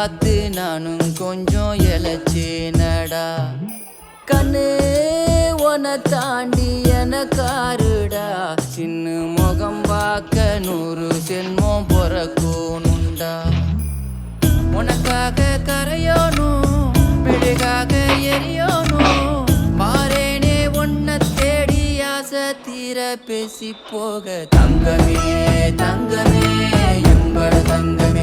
பார்த்து நானும் கொஞ்சம் இழைச்சேனடா. கண்ணு உன தாண்டி எனக்காருடா, சின்ன முகம் பார்க்க 100 சென்மம் பொறக்கணுண்டா. உனக்காக கரையோனும் பிழைக்காக எரியோனும், மாறேனே உன்னை தேடி ஆசை தீர பேசி போக. தங்கமே தங்கமே என்பட தங்கமே